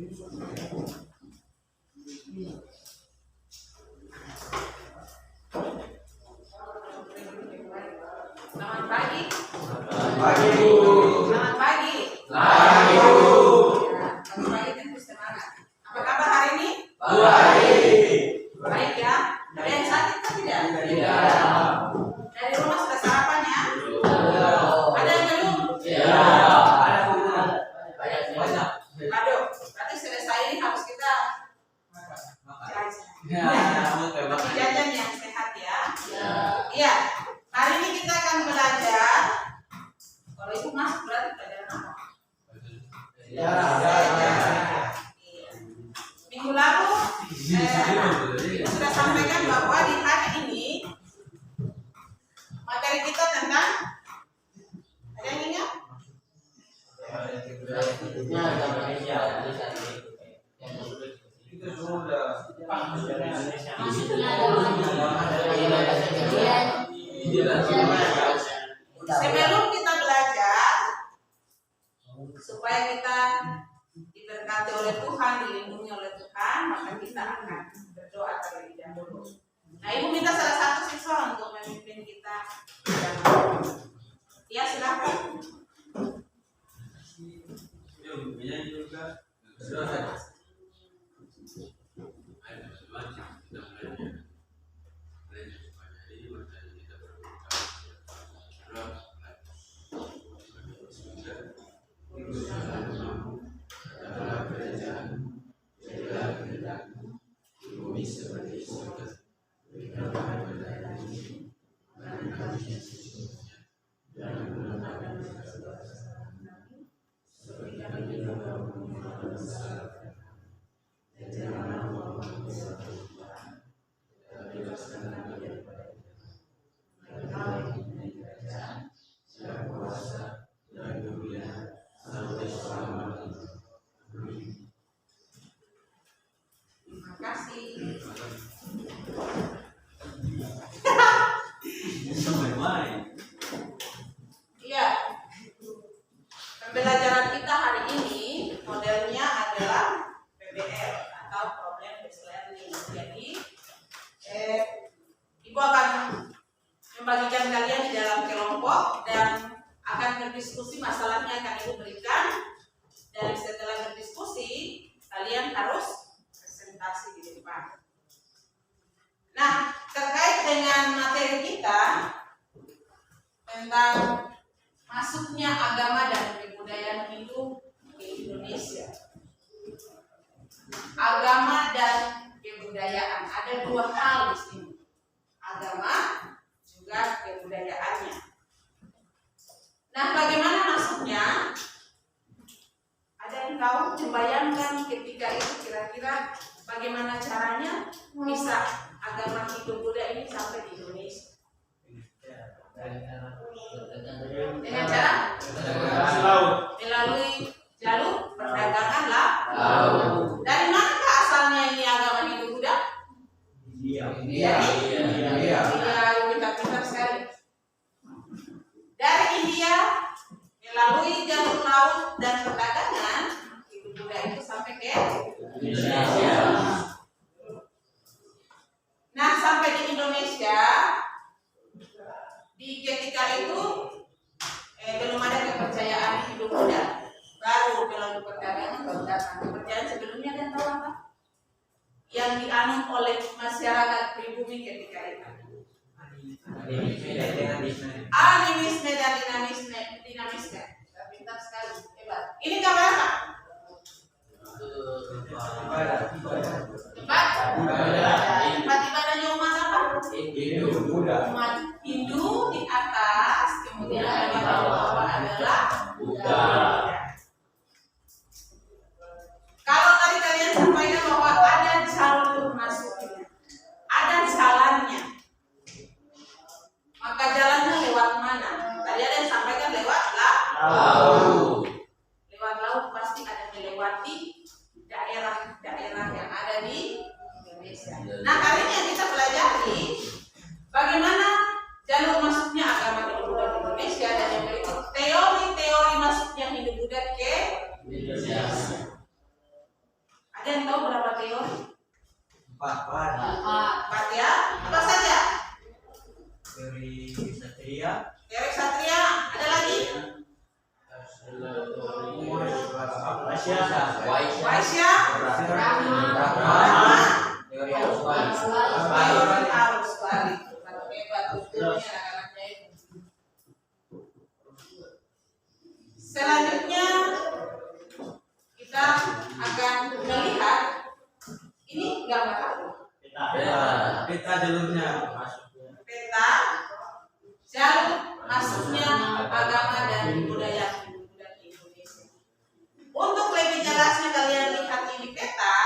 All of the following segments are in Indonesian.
Selamat pagi. Pagi, Bu. Selamat pagi. Pagi, Bu. Ya, pagi pagi tentu semangat. Apa kabar hari ini? Baik. Baik ya. Ada yang sakit kan tidak? Tidak. Dari rumah sudah sarapan ya? Belum. Ada yang belum? Ya. Banyak. Aduh, berarti selesai ini harus kita jajan. Tapi jajan yang sehat ya. Iya. Hari ini kita akan belajar. Kalau itu masuk berarti pelajaran apa? Ya. Iya. Minggu lalu sudah sampaikan bahwa di hari ini materi kita tentang ada yang ingat? Sebelum kita belajar supaya kita diberkati oleh Tuhan, dilindungi oleh Tuhan, maka kita akan berdoa terlebih dahulu. Nah, Ibu minta salah satu siswa untuk memimpin kita. Ya, silakan. Terima kasih. Iya. Pembelajaran kita hari ini modelnya adalah PBL atau Problem Based Learning. Jadi, Ibu akan membagikan kalian di dalam kelompok dan akan berdiskusi masalahnya akan Ibu berikan. Dan setelah berdiskusi, kalian harus presentasi di depan. Nah, terkait dengan materi kita tentang masuknya agama dan kebudayaan Hindu ke Indonesia. Agama dan kebudayaan ada dua hal di sini. Agama juga kebudayaannya. Nah, bagaimana masuknya? Ada yang tahu membayangkan ketika itu kira-kira bagaimana caranya bisa agama Hindu Buddha ini sampai di Indonesia? Dengan cara melalui jalur perdagangan laut. Dari manakah asalnya ini agama Hindu Buddha? India. Iya, pintar-pintar sekali. Dari India melalui jalur laut dan perdagangan Hindu Buddha itu sampai ke Indonesia. Nah, sampai di Indonesia di ketika itu belum ada kepercayaan Hindu Buddha, baru melalui perdagangan baru datang. Kepercayaan sebelumnya dan tahu apa? Yang dianut oleh masyarakat pribumi ketika itu. Animisme dan dinamisme. Pintar sekali, hebat. Ini gambar apa? Tempat ibadahnya umat apa? Umat Hindu di atas, kemudian di bawah adalah Buddha. Kalau tadi kalian sampaikan bahwa ada jalur masuknya, ada jalannya, maka jalannya lewat mana? Tadi ada yang sampaikan lewat laut. Lewat laut pasti ada melewati daerah-daerah yang ada di Indonesia. Nah, kali ini yang kita pelajari bagaimana jalur masuknya agama Hindu Buddha di Indonesia dan yang berikut teori-teori masuknya Waisya, Rahma, Teori arus balik. teori arus balik. Oke, bagus dulu ya anak-anaknya itu. Selanjutnya kita akan melihat ini gambar apa? Peta jalurnya. Peta jalur masuknya agama dan budaya di Indonesia. Untuk lebih jelasnya kalian lihat ini peta,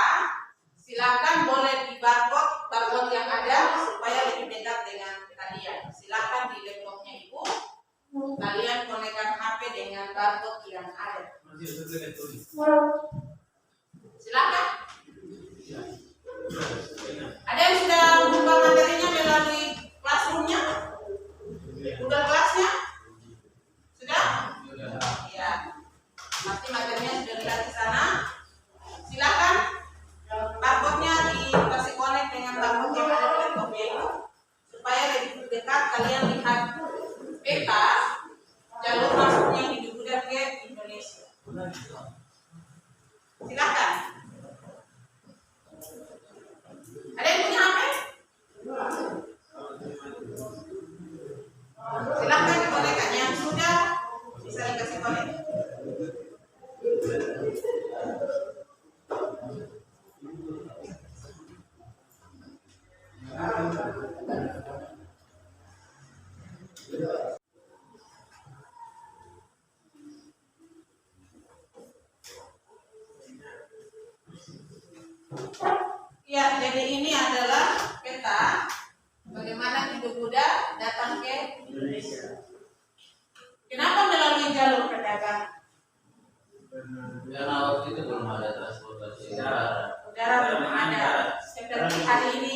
silakan boleh di barcode yang ada supaya lebih dekat dengan kalian. Silakan di laptopnya ibu, kalian konekkan HP dengan barcode yang ada. Silakan. Ada yang sudah buka materinya melalui classroomnya? Google Classnya? Sudah? Ya. Pasti materinya sudah lihat di sana. Silakan. Barcode-nya dikasih connect dengan barcode yang ada di laptopnya itu supaya lebih dekat kalian lihat peta jalur masuknya hidup Buddha ke Indonesia. Silakan. Ada yang punya HP? Silakan dikonekkan. Yang sudah bisa dikasih konek. Ya, jadi ini adalah peta bagaimana hidup Buddha datang ke Indonesia. Kenapa melalui jalur perdagangan? Karena waktu itu belum ada transportasi Udara belum ada. Seperti hari ini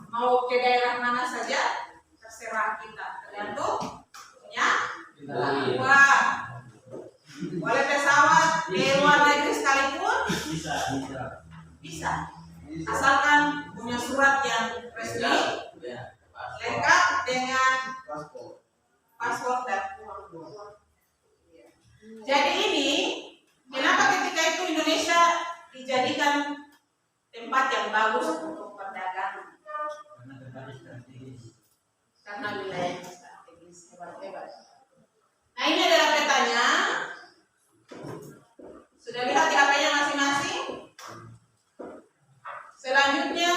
mau ke daerah mana saja terserah kita, tergantung punya uang. Boleh pesawat ke luar negeri sekalipun bisa. Asalkan punya surat yang resmi, lengkap dengan paspor dan uang. Jadi ini, kenapa ketika itu Indonesia dijadikan tempat yang bagus untuk perdagangan? Karena wilayah strategis hebat-hebat. Nah, ini adalah petanya. Sudah lihat di HP-nya masing-masing? Selanjutnya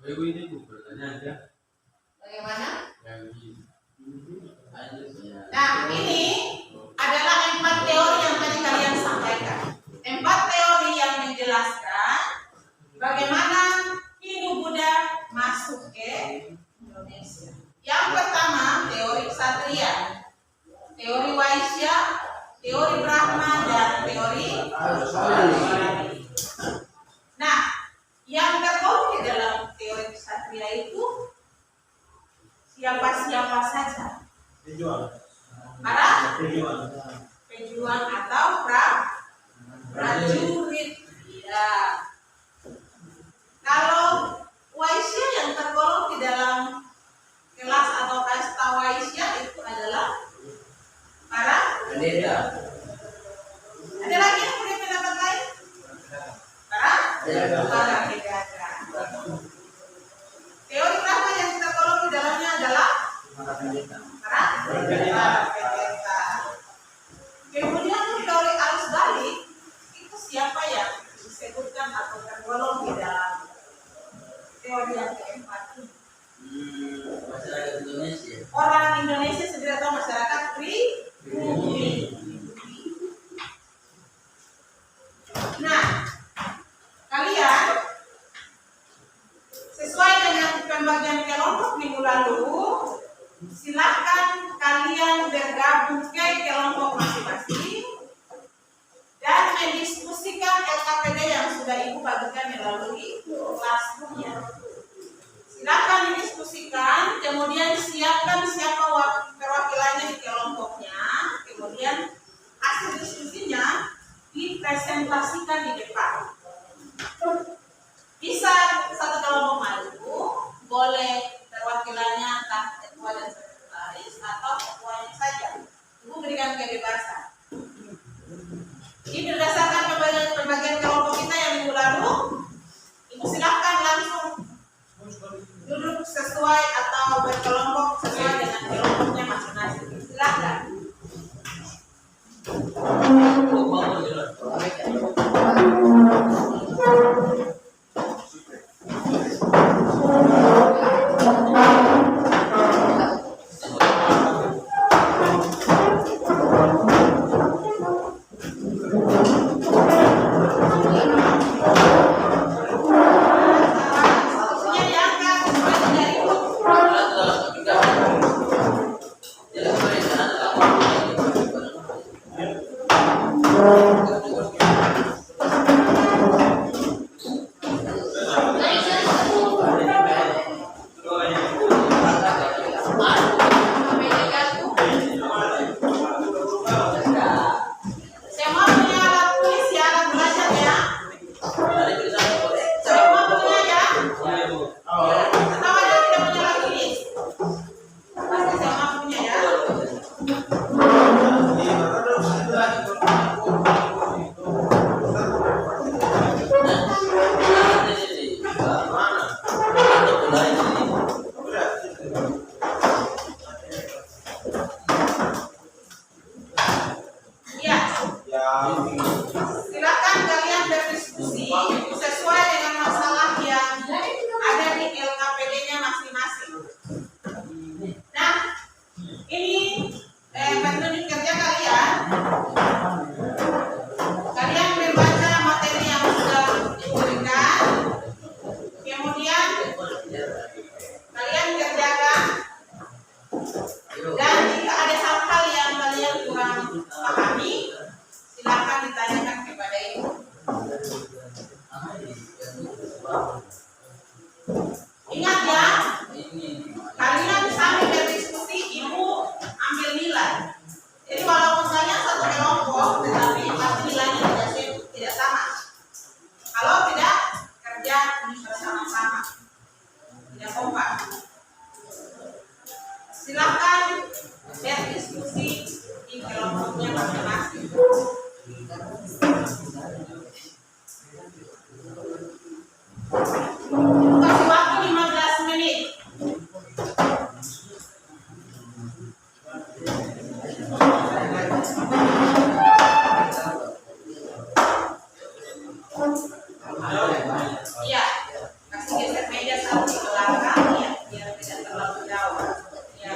Ibu ini bu bertanya aja. bagaimana? Lanjutnya. Nah, ini adalah 4 teori yang tadi kalian sampaikan. 4 teori yang menjelaskan bagaimana Hindu Buddha masuk ke Indonesia. Yang pertama, teori Ksatria, teori Waisya, teori Brahma, dan teori Arus balik. Nah, yang tergolong di dalam teori Ksatria itu siapa-siapa saja. Para pejuang atau prajurit. Ya. Kalau Waisya yang tergolong di dalam kelas atau kasta Waisya itu adalah para Pendeta. ada lagi yang punya pendapat lain? Para pendeta. Teori Brahma yang tergolong di dalamnya adalah para pendeta. Kemudian teori arus balik itu siapa yang disebutkan atau tergolong di dalam teori yang keempat ini? Masyarakat Indonesia. Orang Indonesia sendiri atau masyarakat pribumi. Nah, kalian sesuai dengan pembagian kelompok minggu lalu, silakan kalian bergabung ke kelompok masing-masing dan mendiskusikan LKPD yang sudah ibu bagikan melalui classroom-nya. Silakan didiskusikan, kemudian siapkan siapa perwakilannya di kelompoknya, kemudian hasil diskusinya dipresentasikan di depan. Bisa satu kelompok maju, boleh perwakilannya entah ketua dan sekretaris duduk sesuai atau berkelompok sesuai dengan kelompoknya masing-masing. Silakan. Bukunya diangkat, mulai dari buku. Semua punya alat tulis ya, alat belajar ya. Semua punya ya. Atau ada yang tidak punya alat tulis? Pasti semua punya ya. Iya. Silakan kalian berdiskusi sesuai dengan masalah yang ada di LKPD-nya masing-masing. Nah, ini petunjuk kerja kalian. Kalian membaca materi yang sudah diberikan, kemudian kalian kerjakan. Dan jika ada hal-hal yang kalian kurang pahami, silakan ditanyakan kepada ibu. Ingat ya, kalian sambil berdiskusi, ibu ambil nilai. Jadi walaupun kalian satu kelompok, tetapi pasti nilainya tidak sama. Kalau tidak kerja bersama-sama, tidak kompak. Silakan berdiskusi di kelompoknya masing-masing. Kasih waktu 15 menit. Iya, kasih geser meja satu di belakang ya, biar tidak terlalu jauh. Ya.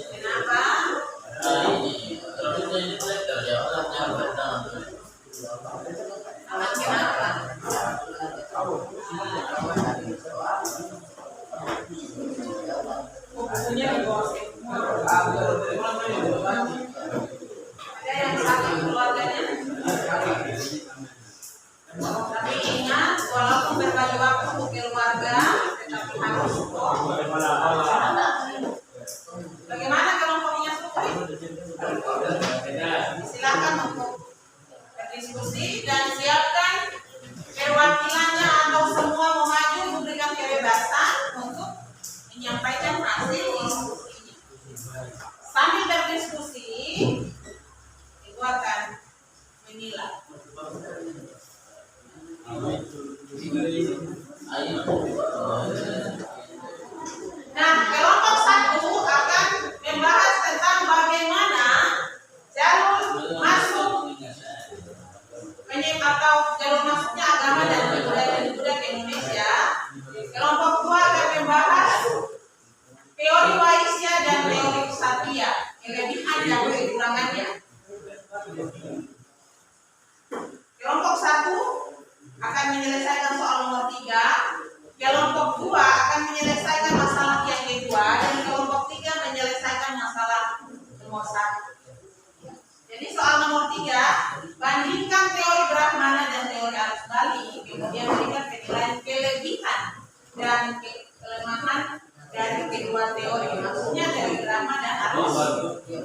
Kenapa? Aman kenapa? Bukunya di bawah semua. Ada yang sakit keluarganya. Tapi ingat, walaupun berbagi waktu untuk keluarga, tetapi harus support. Bagaimana kelompoknya Supri? Silakan untuk berdiskusi dan siapkan perwakilannya atau semua mau maju memberikan kebebasan untuk menyampaikan hasil diskusinya. Sambil berdiskusi, ibu akan menilai. Nah, kelompok satu akan membahas tentang bagaimana jalur masuk atau jalur masuknya agama dan budaya ke Indonesia. Kelompok dua akan membahas teori Waisya dan teori Satya, kelebihan dan kekurangannya. Kelompok satu akan menyelesaikan soal nomor 3, kelompok 2 akan menyelesaikan masalah yang kedua, dan kelompok 3 menyelesaikan masalah nomor 1. Jadi soal nomor 3, bandingkan teori Brahmana dan teori Arus Bali, kemudian berikan penilaian kelebihan dan kelemahan dari kedua teori, maksudnya teori Brahmana dan Arus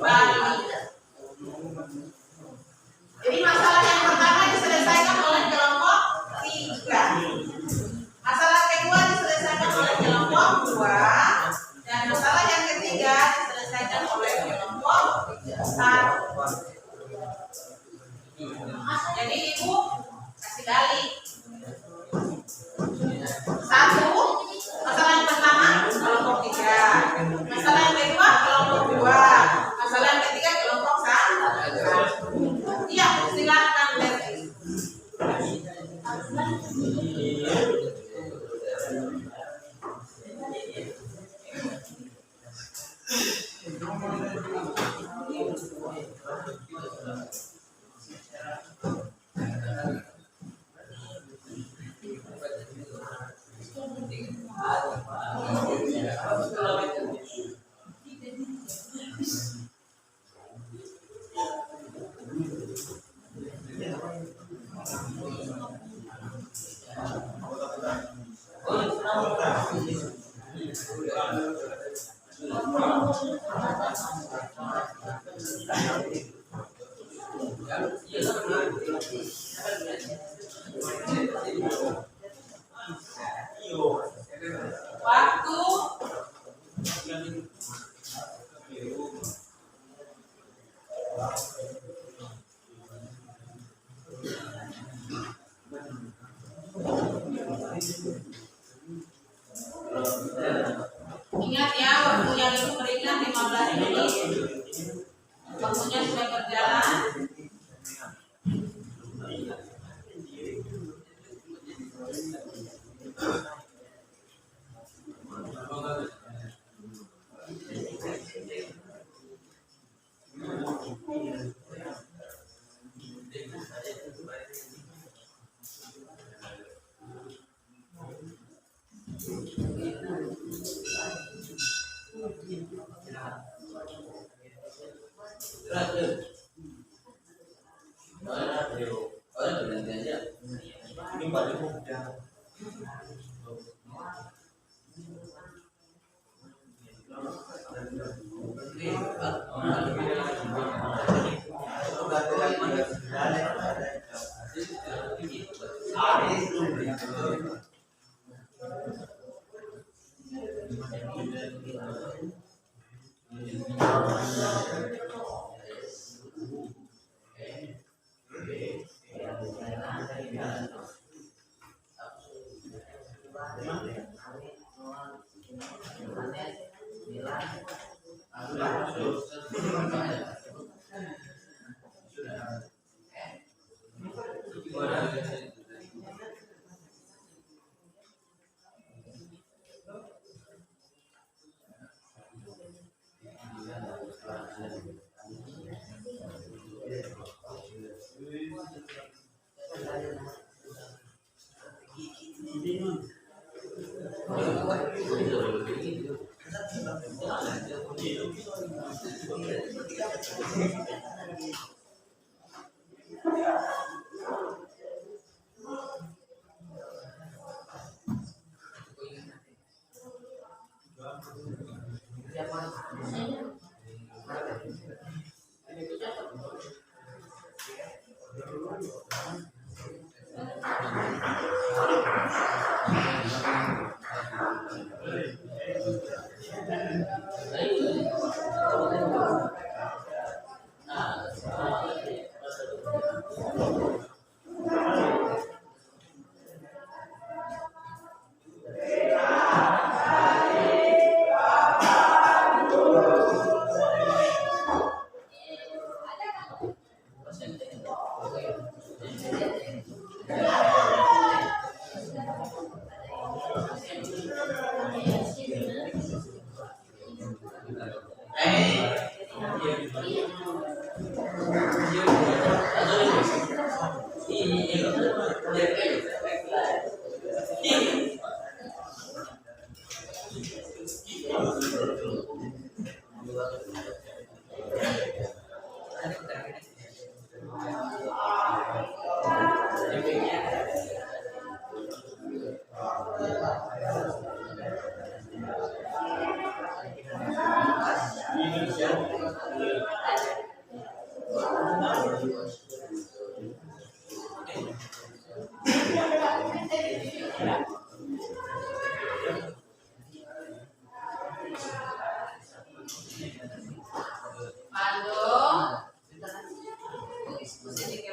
Bali. Jadi masalah yang pertama diselesaikan oleh kelompok 3. Masalah kedua diselesaikan oleh kelompok 2. Dan masalah yang ketiga diselesaikan oleh kelompok 1. Jadi ibu kasih dalih. Satu, masalah yang pertama kelompok 3, masalah yang kedua kelompok 2, masalah yang ketiga kelompok 1. Iya, silakan Berti. Waktu ingat ya, waktu yang ibu berikan 15 menit. Waktunya sudah berjalan.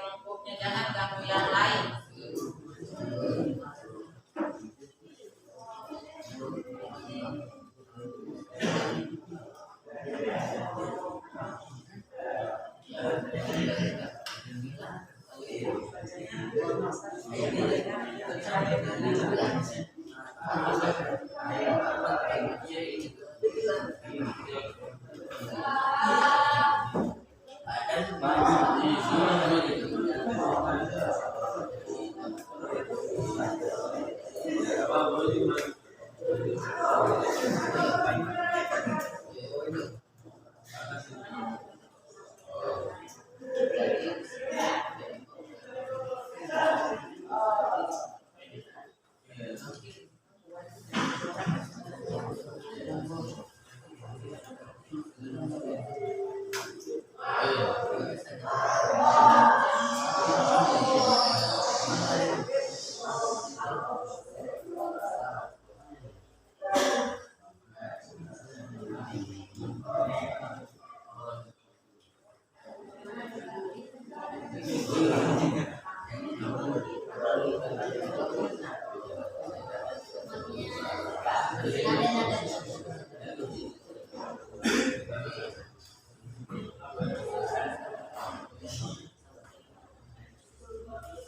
kelompoknya, jangan ganggu yang lain.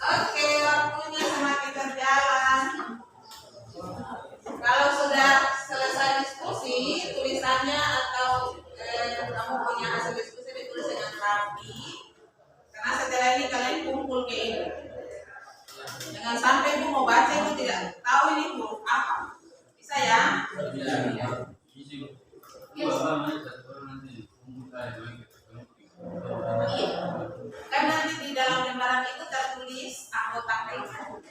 Oke, waktunya semakin berjalan. Kalau sudah selesai diskusi, tulisannya atau kamu punya hasil diskusi ditulis dengan rapi. Karena setelah ini kalian kumpul ke ini. Jangan sampai ibu mau baca itu tidak tahu ini huruf apa. Bisa ya? Kan nanti di dalam lembaran itu tertulis anggota kelompok.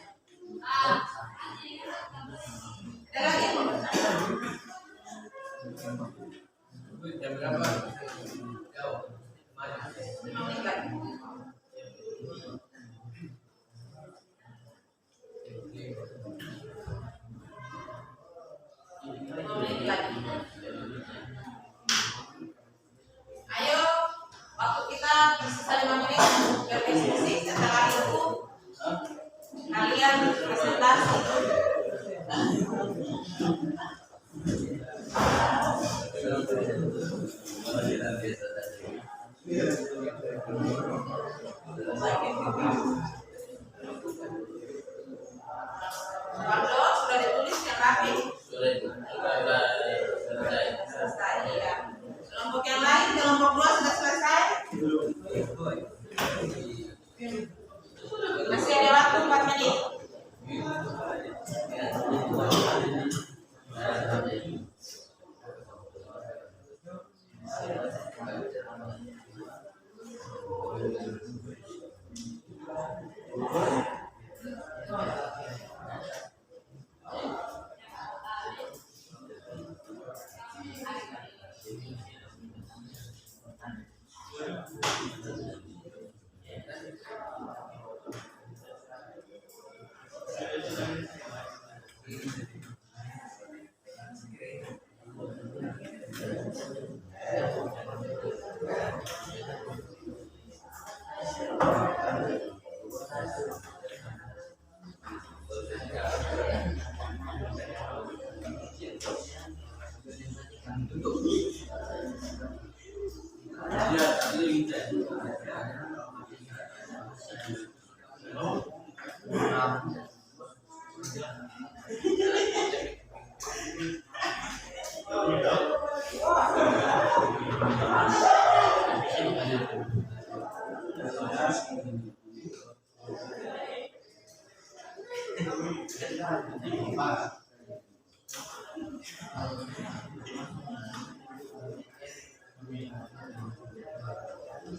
Ada lagi yang mau bertanya? Jam berapa? 5 menit lagi. Ayo, waktu kita tersisa 5 menit untuk berdiskusi. Setelah itu kalian presentasi. Pablo, sudah ditulis yang rapi? Selesai ya. Kelompok yang lain, kelompok 2 sudah selesai? Masih ada waktu 4 menit.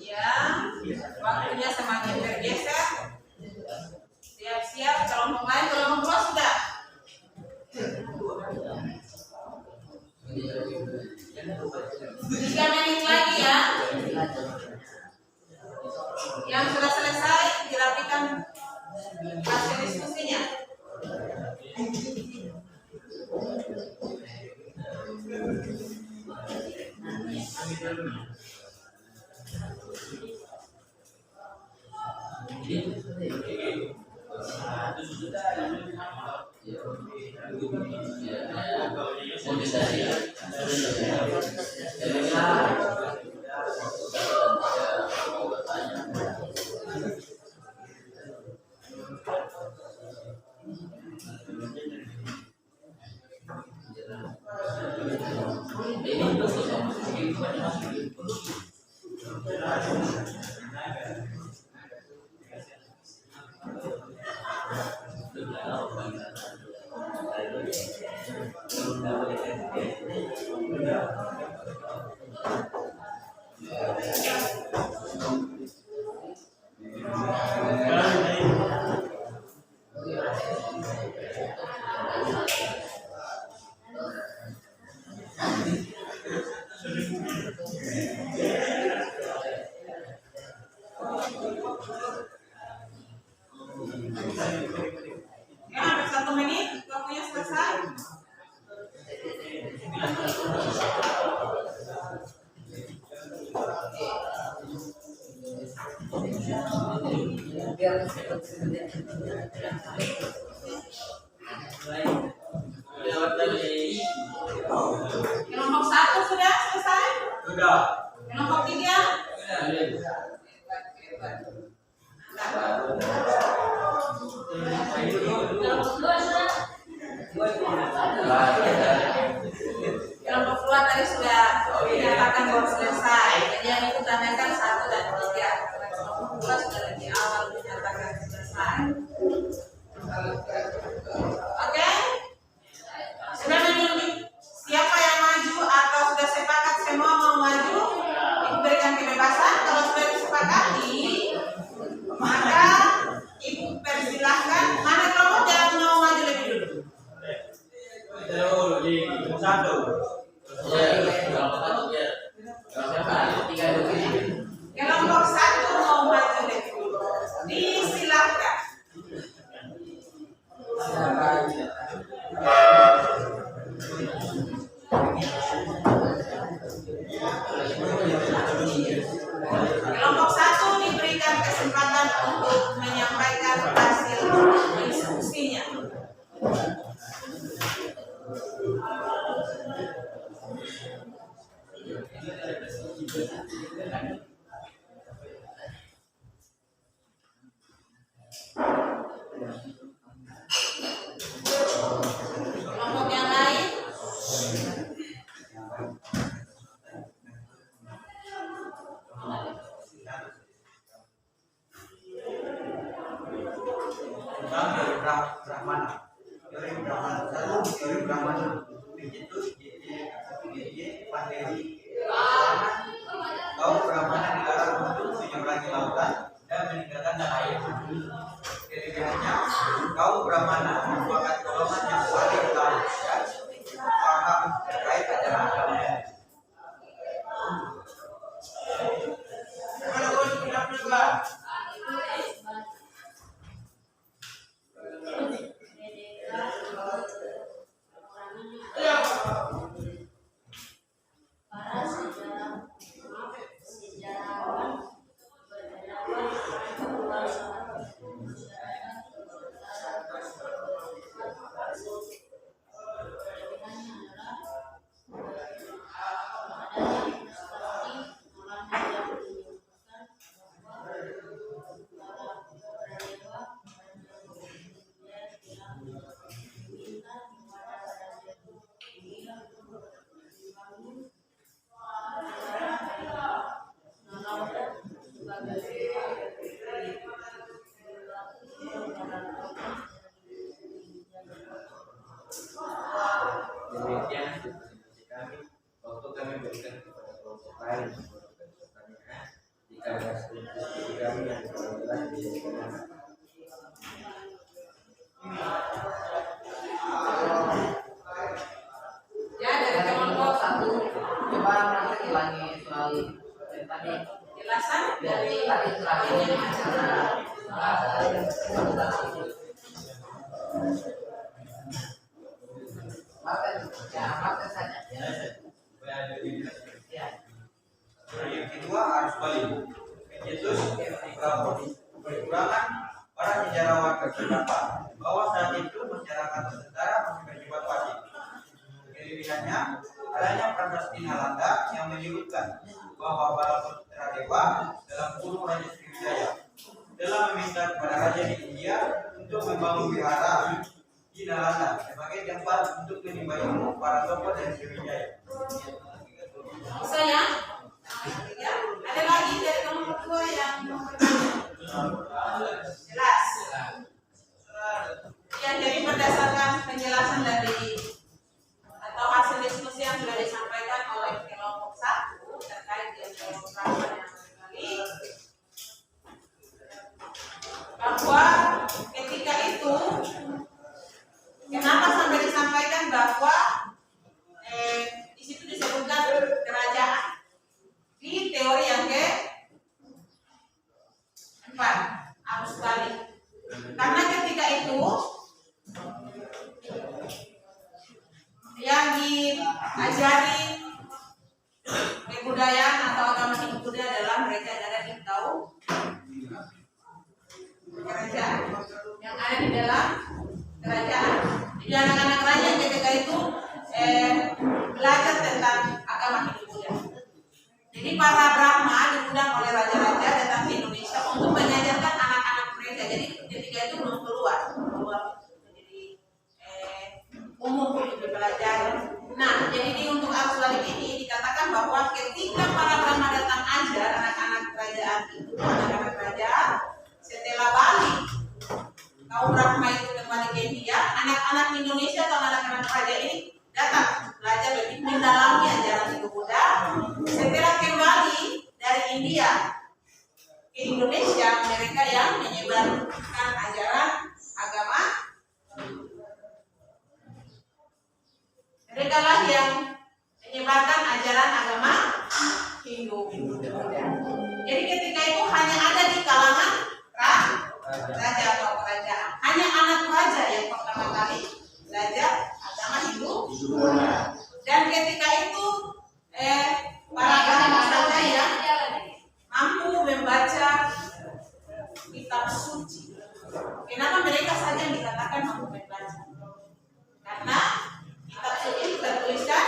Ya, waktunya semakin bergeser. Siap-siap, kelompok lain, kelompok 2 sudah. 3 menit lagi ya. Yang sudah selesai dirapikan hasil diskusinya. Ya, hampir 1 menit, waktunya selesai. Kelompok 1 sudah selesai? Sudah. Kelompok 3? Kelompok 2 tadi sudah dinyatakan bahwa selesai. Jadi yang diutamakan 1 dan 3. Kelompok 2 sudah lebih awal dinyatakan selesai. Oke? Sudah menunjuk siapa yang maju atau sudah sepakat semua mau maju? Diberikan kebebasan. Kalau sudah disepakati, maka ibu persilahkan. Mana kelompok yang mau maju lebih dulu? Satu. Kelompok 1 mau maju lebih dulu. Disilahkan. Kelompok 1 diberikan kesempatan untuk menyampaikan hasil diskusinya. Kelompok yang lain? Kaum Brahmana dilarang untuk menyeberangi lautan dan meninggalkan tanah air. Kelebihannya, kaum Brahmana merupakan golongan yang paling tahu dan paham terkait ajaran agama. Demikian diskusi kami. Waktu kami berikan kepada kelompok lain untuk pertanyaan. Jika ada diskusi kami yang kurang jelas dijadikan Ya, dari kelompok 1. Coba nanti ulangi soal tadi. Jelasan dari Tadi terakhirnya makan saja. Yang kedua arus balik. Yesus ketika perjuangan para sejarawan berpendapat bahwa saat itu masyarakat Nusantara masih bersifat pasif. Kelebihannya adanya prasasti Nalanda yang menyebutkan bahwa Balaputra Dewa dalam kurung Raja Sriwijaya telah meminta kepada raja di India untuk membangun wihara di Nalanda sebagai tempat untuk menimba ilmu para tokoh dari Sriwijaya. Saya, ya, ada lagi dari nomor kedua yang jelas. Ya, jadi berdasarkan penjelasan dari atau hasil diskusi yang sudah disampaikan oleh kelompok 1 terkait dengan kelompok yang tadi, bahwa ketika itu kenapa sampai disampaikan bahwa di situ disebutkan kerajaan di teori yang keempat arus balik, karena ketika itu yang diajari kebudayaan atau agama Hindu adalah mereka yang ada di kerajaan, yang ada di dalam kerajaan. Jadi anak-anak raja ketika itu belajar tentang agama Hindu. Jadi para Brahma diundang oleh raja-raja datang ke Indonesia untuk mengajarkan anak-anak mereka. Jadi ketika itu belum keluar menjadi umum untuk dipelajari. Nah, jadi untuk arus balik ini dikatakan bahwa ketika para Brahma datang ajar anak-anak kerajaan itu, anak-anak kerajaan, setelah balik kaum Brahma itu kembali ke India, anak-anak Indonesia atau anak-anak raja ini datang belajar lebih mendalami ajaran Hindu Buddha. Setelah kembali dari India ke Indonesia, mereka yang menyebarkan ajaran agama, mereka lah yang menyebarkan ajaran agama Hindu. Jadi ketika itu hanya ada di kalangan raja atau kerajaan, hanya anak raja yang pertama kali belajar agama Hindu. Dan ketika itu para anak raja yang mampu membaca kitab suci. Kenapa mereka saja yang dikatakan mampu membaca? Karena kitab suci tertuliskan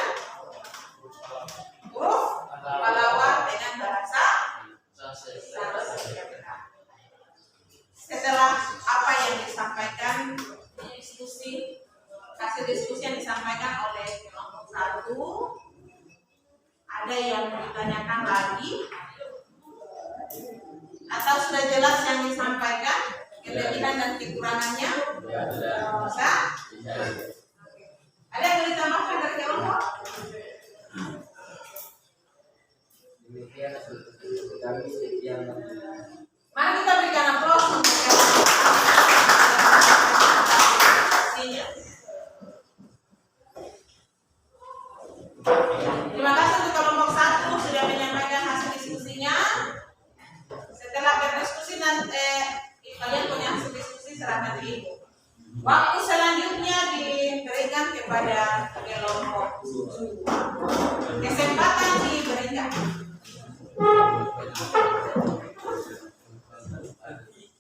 huruf Pallawa dengan bahasa Sanskrit. Setelah apa yang disampaikan diskusi, hasil diskusi yang disampaikan oleh kelompok 1, ada yang ditanyakan lagi atau sudah jelas yang disampaikan kelebihan dan kekurangannya? Bisa? Ada yang ditambahkan dari kelompok? Demikian kami sekian. Mari kita berikan aplaus untuk diskusinya. Terima kasih untuk kelompok 1 sudah menyampaikan hasil diskusinya. Setelah berdiskusi nanti kalian punya hasil diskusi serahkan di ibu. Waktu selanjutnya diberikan kepada kelompok 7. Kesempatan diberikan.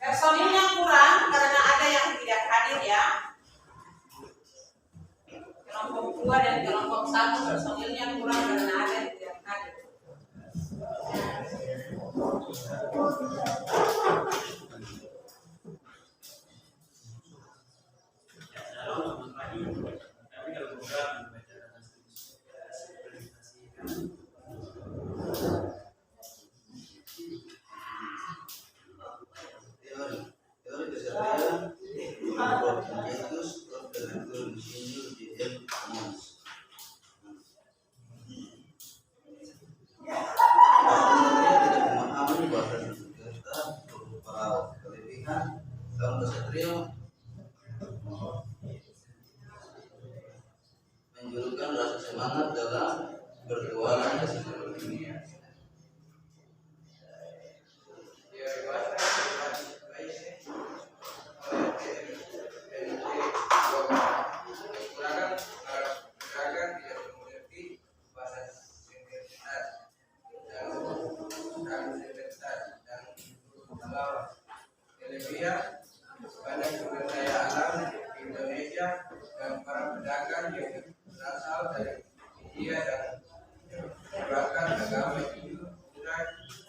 Personilnya kurang karena ada yang tidak hadir ya. Kelompok 2 dan kelompok 1 personilnya kurang karena ada yang tidak hadir. Teori kesehatan Provinsius Ordenador Insinyur JM Mons. Tidak memahami bahasa Jakarta para kelebihan kaum kesatria menjurutkan rasa semangat dalam berjualan ke seluruh dunia. Serbia pada sumber daya alam Indonesia dan para pedagang yang berasal dari India dan beragam agama Hindu, Buddha,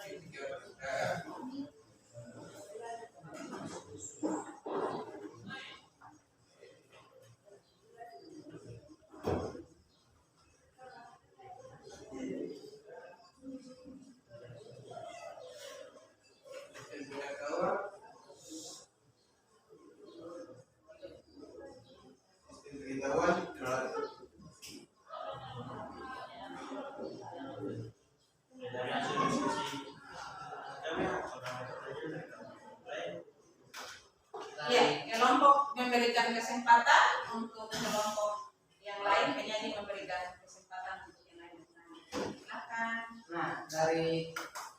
di 3 negara. Pemberitahuan Dari hasil diskusi kami Ya, kelompok memberikan kesempatan untuk kelompok yang lain, penyanyi memberikan kesempatan untuk yang lain. Silakan. Nah, dari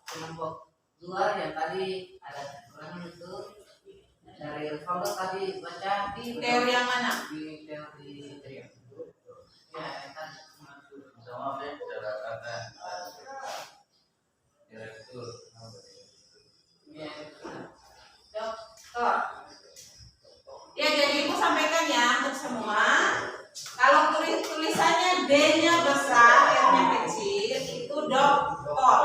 kelompok 2 yang tadi ada kurang itu dari Alfabet tadi baca di Teori yang mana? di teori ya yang tadi Sama saudara kata direktur. ya Dokter. Ya, jadi Ibu sampaikan ya untuk semua. Kalau tulisannya D-nya besar, R-nya kecil, itu dokter.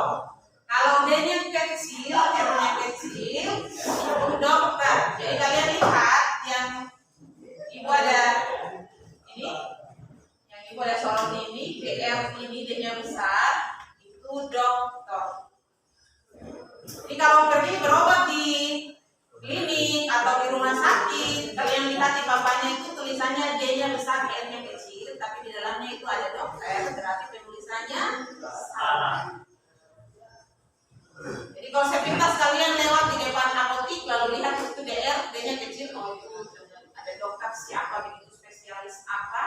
Kalau D-nya kecil, R-nya kecil, itu dokter. Jadi kalian lihat yang Ibu ada ini, yang Ibu ada sorot ini, DR ini D-nya besar, itu dokter. Jadi kalau pergi berobat di klinik atau di rumah sakit, kalian lihat di papannya itu tulisannya D-nya besar, R-nya kecil, tapi di dalamnya itu ada dokter, berarti penulisannya salah. Jadi kalau sepintas kalian lewat di depan apotik lalu lihat itu DR, D-nya kecil, oh itu ada dokter siapa begitu, spesialis apa?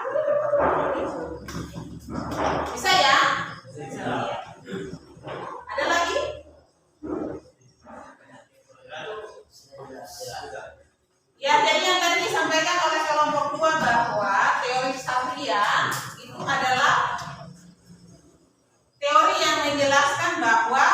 Bisa ya? Bisa. Ada lagi? Ya, jadi yang tadi disampaikan oleh kelompok 2 bahwa teori Satria itu adalah teori yang menjelaskan bahwa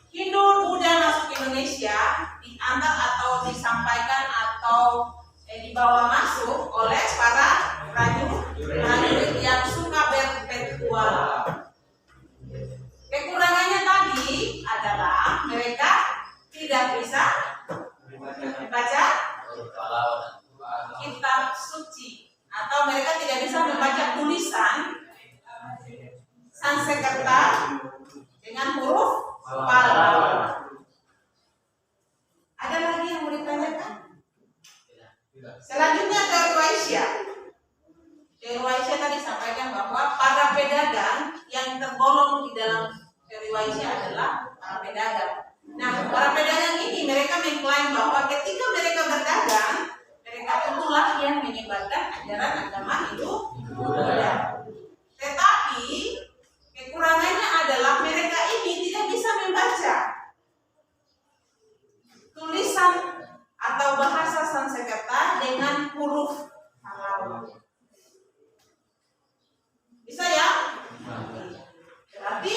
Hindu Buddha masuk Indonesia diantar atau disampaikan atau dibawa masuk oleh para prajurit yang suka berpetualang. Kekurangannya tadi adalah mereka tidak bisa membaca kitab suci atau mereka tidak bisa membaca tulisan Sanskerta dengan huruf Pallava. Ada lagi yang mau ditanyakan? Selanjutnya teori Waisya. Teori Waisya tadi sampaikan bahwa para pedagang yang tergolong di dalam teori Waisya adalah para pedagang. Nah, para pedagang ini mereka mengklaim bahwa ketika mereka berdagang, mereka itulah yang menyebarkan ajaran agama Hindu Buddha. Tetapi kekurangannya adalah mereka ini tidak bisa membaca tulisan atau bahasa Sanskerta dengan huruf Pallava. Bisa ya? Berarti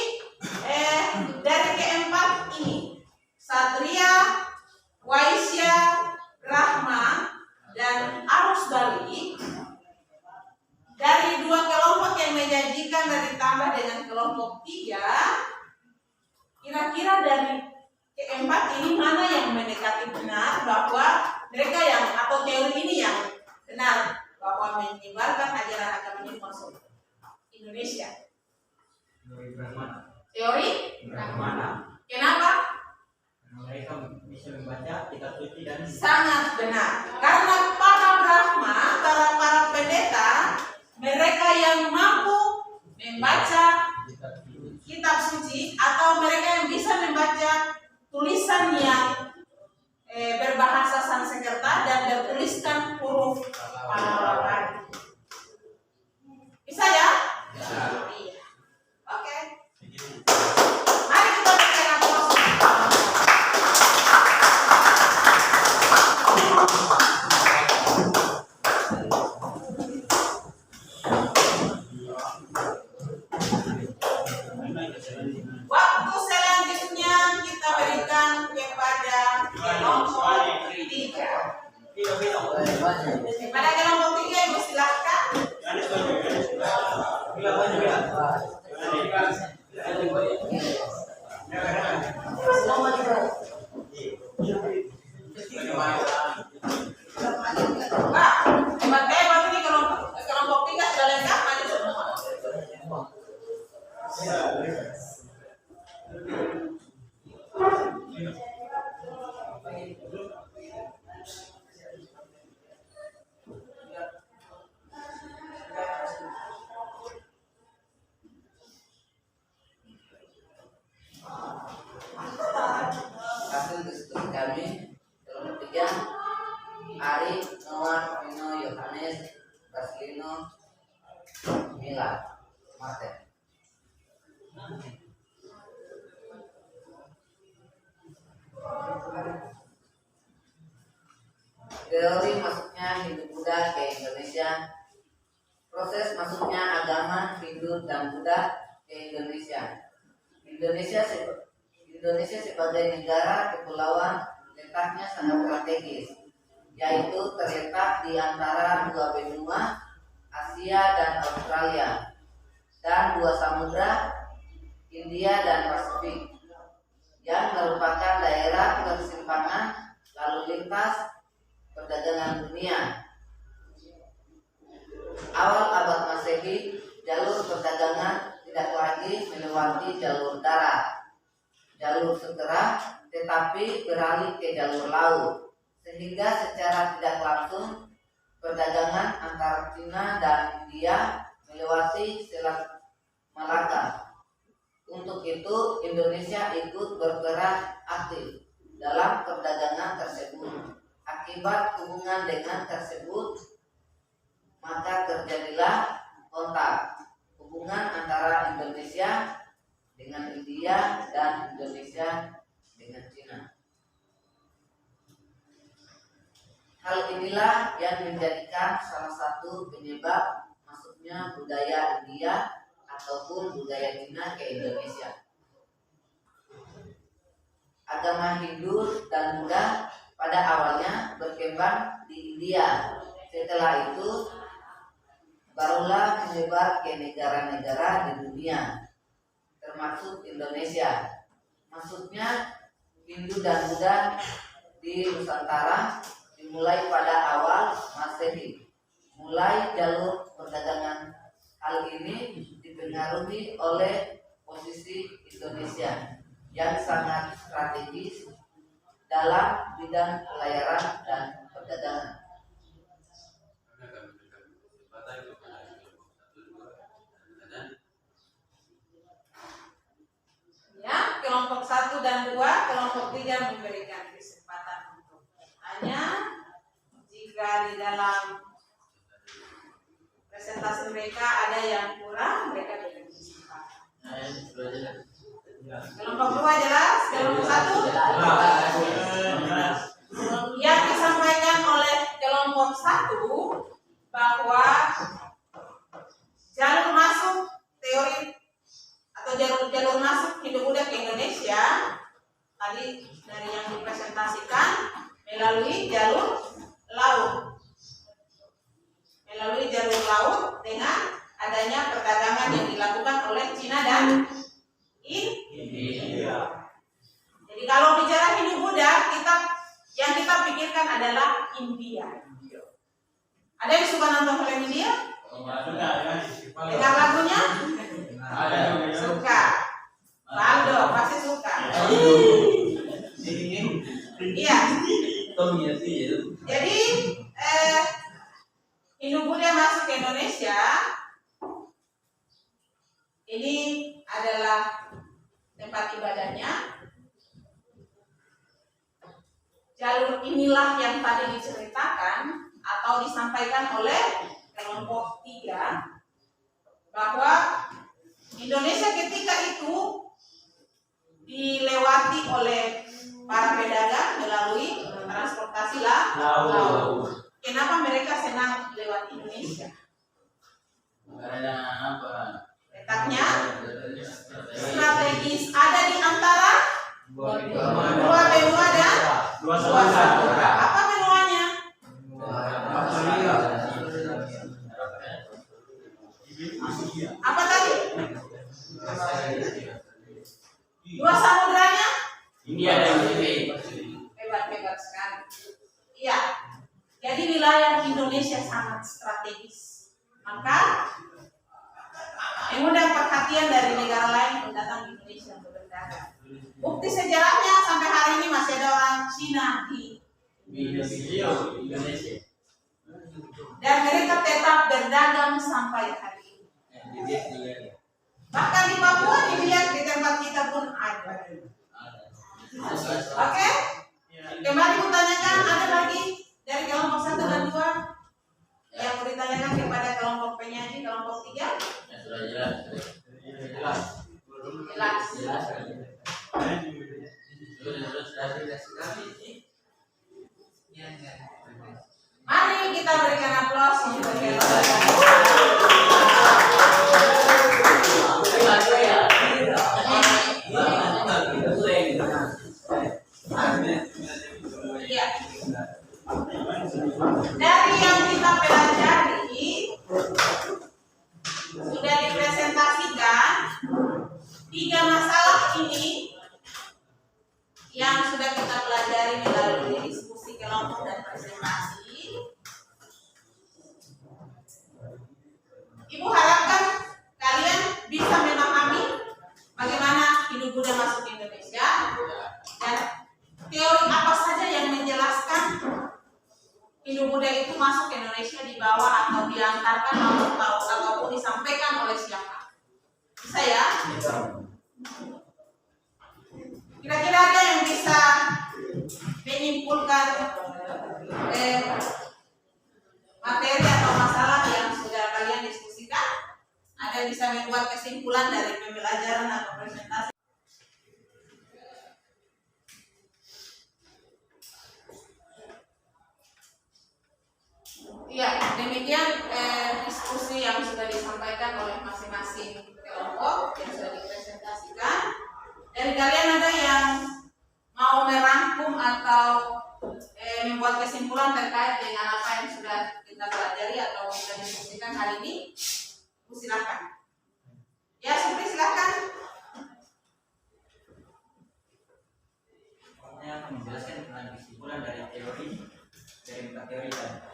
dari keempat ini, Satria, Waisya, Brahma, dan Arus Bali, dari 2 kelompok yang menjanjikan dan ditambah dengan kelompok 3, kira-kira dari keempat ini mana yang mendekati benar bahwa mereka yang atau teori ini yang benar bahwa menyebarkan ajaran agama ini masuk Indonesia? Teori Brahmana. Teori? Brahmana. Kenapa? Mereka bisa membaca kitab suci dan Sangat benar. Karena para Brahma, para pendeta, mereka yang mampu membaca kitab suci atau mereka yang bisa membaca tulisan yang berbahasa Sanskerta dan bertuliskan huruf Pallava. Bisa ya? Iya. Oke. Mari kita berikan aplaus. Waktu selanjutnya kita berikan kepada Pak, hebat ini kelompok 3 sudah lengkap, maju semua. Hasil diskusi kami kelompok 3 Ari, Noah, Vino, Yohanes, Baslino, Mila, Martin. Teori masuknya Hindu-Buddha ke Indonesia. Proses masuknya agama Hindu dan Buddha ke Indonesia. Indonesia sebagai negara kepulauan letaknya sangat strategis, yaitu terletak di antara dua benua Asia dan Australia dan dua samudra India dan Pasifik yang merupakan daerah persimpangan lalu lintas perdagangan dunia. Awal abad Masehi, jalur perdagangan tidak lagi melewati jalur darat, jalur segera, tetapi beralih ke jalur laut, sehingga secara tidak langsung perdagangan antara Cina dan India melewati Selat Malaka. Untuk itu Indonesia ikut berperan aktif dalam perdagangan tersebut. Akibat hubungan dengan tersebut, maka terjadilah kontak hubungan antara Indonesia dengan India dan Indonesia dengan Cina. Hal inilah yang menjadikan salah satu penyebab masuknya budaya India ataupun budaya Cina ke Indonesia. Agama Hindu dan Buddha pada awalnya berkembang di India. Setelah itu barulah menyebar ke negara-negara di dunia, termasuk Indonesia. Masuknya Hindu dan Buddha di Nusantara dimulai pada awal Masehi. Mulai jalur perdagangan. Hal ini dipengaruhi oleh posisi Indonesia yang sangat strategis dalam bidang pelayaran dan perdagangan. Ya, kelompok 1 dan 2, kelompok 3 memberikan kesempatan untuk bertanya. Jika di dalam presentasi mereka ada yang kurang, mereka berikan kesempatan. Kelompok 2 jelas, kelompok 1 yang disampaikan oleh kelompok 1 bahwa jalur masuk teori atau jalur masuk Hindu-Buddha ke Indonesia tadi dari yang dipresentasikan melalui jalur laut. Melalui jalur laut dengan adanya perdagangan yang dilakukan oleh Cina dan India. Jadi kalau bicara Hindu-Buddha, yang kita pikirkan adalah India. Ada yang suka nonton film India? Dengar lagunya? Suka. Valdo pasti suka. Iya. Jadi Hindu-Buddha masuk ke Indonesia. Ini adalah tempat ibadahnya. Jalur inilah yang tadi diceritakan atau disampaikan oleh kelompok 3 bahwa Indonesia ketika itu dilewati oleh para pedagang melalui transportasi laut. Kenapa mereka senang lewat Indonesia? Karena apa? Letaknya strategis, ada di antara dua benua dan dua samudra. Apa benuanya? Apa tadi? Dua samudranya? India dan Pasifik. Hebat sekali. wilayah Indonesia sangat strategis. Maka mengundang perhatian dari negara lain untuk datang ke Indonesia untuk berdagang. Bukti sejarahnya sampai hari ini masih ada orang Cina di Indonesia. dan mereka tetap berdagang sampai hari ini. Bahkan di Papua dilihat di tempat kita pun ada. Oke? Kembali kutanyakan, ada lagi dari kelompok 1 dan 2 yang ditanyakan kepada kelompok penyaji, kelompok 3? Sudah jelas. Jelas. Mari kita berikan aplaus untuk ya. Dari yang kita pelajari sudah dipresentasikan 3 masalah ini yang sudah kita pelajari melalui diskusi kelompok dan presentasi. Ibu harapkan kalian bisa memahami bagaimana Hindu Buddha masuk ke Indonesia dan teori apa saja yang menjelaskan Hindu Buddha itu masuk ke Indonesia, dibawa atau diantarkan ataupun disampaikan oleh siapa. Bisa ya? Kira-kira ada yang bisa menyimpulkan materi atau masalah yang sudah kalian diskusikan? Ada yang bisa membuat kesimpulan dari pembelajaran atau presentasi? Iya, demikian diskusi yang sudah disampaikan oleh masing-masing kelompok yang sudah dipresentasikan. Dari kalian ada yang mau merangkum atau membuat kesimpulan terkait dengan apa yang sudah kita pelajari atau sudah diskusikan hari ini? Silakan. Ya, Supri silakan. Saya akan menjelaskan tentang kesimpulan dari empat teori tadi.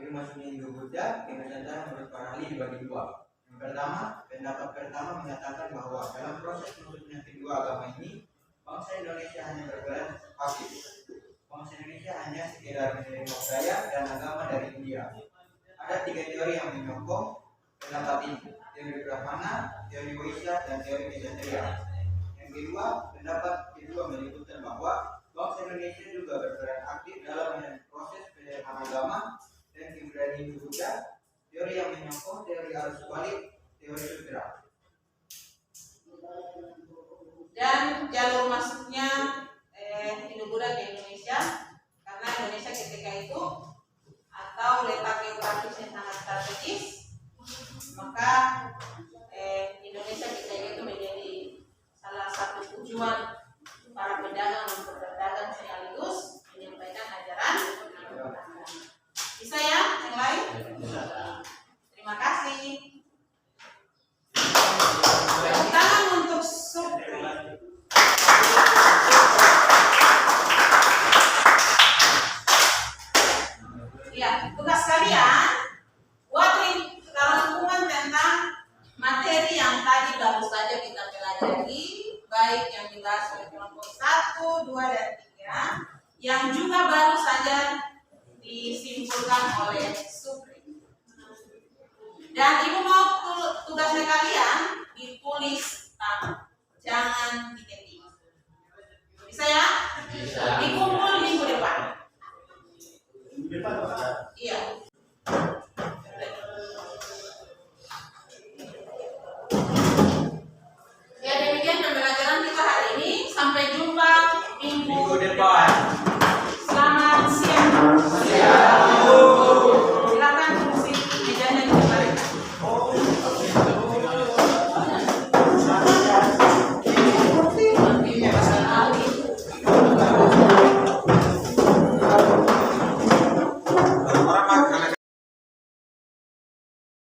Dari masuknya Hindu Buddha, kebenaran menurut para ahli dibagi 2. Yang pertama, pendapat pertama menyatakan bahwa dalam proses masuknya kedua agama ini, bangsa Indonesia hanya berperan pasif. Bangsa Indonesia hanya sekedar menerima budaya dan agama dari India. Ada 3 teori yang menyokong pendapat ini: teori Brahmana, teori Waisya, dan teori Kshatriya. Yang kedua, pendapat kedua menyebutkan bahwa bangsa Indonesia juga berperan aktif dalam proses penerimaan agama dan kebudayaan Hindu Buddha. Teori yang menyokong teori arus balik, teori sutra. Dan jalur masuknya Hindu Buddha ke Indonesia, karena Indonesia ketika itu atau letak geografisnya sangat strategis, maka Indonesia ketika itu menjadi salah satu tujuan para pedagang untuk berdagang sekaligus menyampaikan ajaran. Bisa ya, yang lain? Terima kasih. Tepuk tangan untuk Supri. Ya, tugas kalian buat rangkuman tentang materi yang tadi baru saja kita pelajari, baik yang dibahas oleh kelompok 1, 2, dan 3, yang juga baru saja disimpulkan oleh Supri. Dan ibu mau tugasnya kalian ditulis tangan, jangan diketik. Bisa ya?